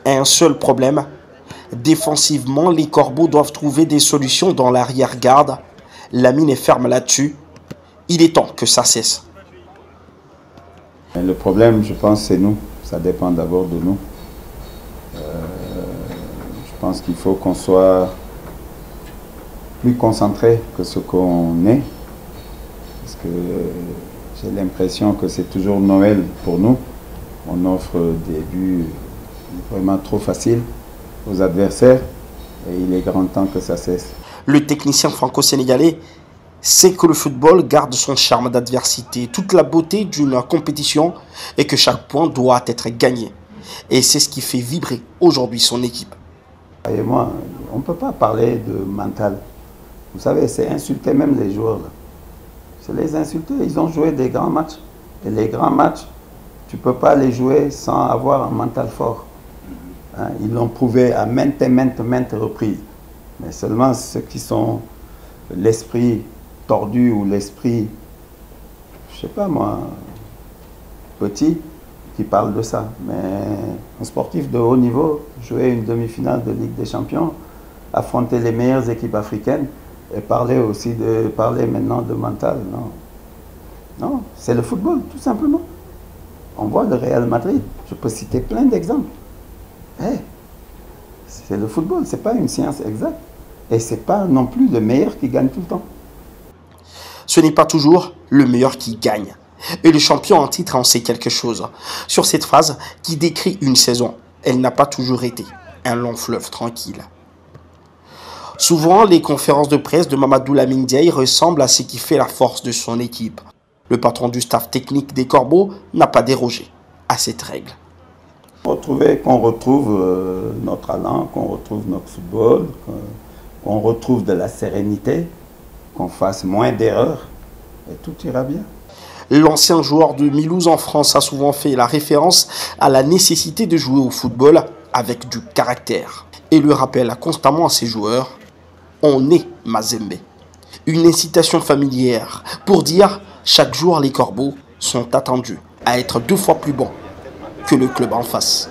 Un seul problème, défensivement, les Corbeaux doivent trouver des solutions dans l'arrière-garde. La mine est ferme là-dessus. Il est temps que ça cesse. Le problème, je pense, c'est nous. Ça dépend d'abord de nous. Je pense qu'il faut qu'on soit plus concentré que ce qu'on est. Parce que j'ai l'impression que c'est toujours Noël pour nous. On offre des buts vraiment trop faciles aux adversaires. Et il est grand temps que ça cesse. Le technicien franco-sénégalais sait que le football garde son charme d'adversité, toute la beauté d'une compétition et que chaque point doit être gagné. Et c'est ce qui fait vibrer aujourd'hui son équipe. Et moi, on ne peut pas parler de mental. Vous savez, c'est insulter même les joueurs. C'est les insulter. Ils ont joué des grands matchs. Et les grands matchs, tu ne peux pas les jouer sans avoir un mental fort. Hein, ils l'ont prouvé à maintes reprises. Mais seulement ceux qui sont l'esprit tordu ou l'esprit, je ne sais pas moi, petit, qui parle de ça. Mais un sportif de haut niveau, jouer une demi-finale de Ligue des Champions, affronter les meilleures équipes africaines et parler maintenant de mental, non. Non, c'est le football, tout simplement. On voit le Real Madrid, je peux citer plein d'exemples. Hey, c'est le football, ce n'est pas une science exacte. Et ce n'est pas non plus le meilleur qui gagne tout le temps. Ce n'est pas toujours le meilleur qui gagne. Et le champion en titre en sait quelque chose. Sur cette phrase qui décrit une saison, elle n'a pas toujours été un long fleuve tranquille. Souvent, les conférences de presse de Mamadou Lamine Diaye ressemblent à ce qui fait la force de son équipe. Le patron du staff technique des Corbeaux n'a pas dérogé à cette règle. Qu'on retrouve notre talent, qu'on retrouve notre football, qu'on retrouve de la sérénité, qu'on fasse moins d'erreurs, et tout ira bien. L'ancien joueur de Mulhouse en France a souvent fait la référence à la nécessité de jouer au football avec du caractère. Et le rappelle constamment à ses joueurs, on est Mazembe. Une incitation familière pour dire chaque jour les Corbeaux sont attendus à être 2 fois plus bons que le club en face.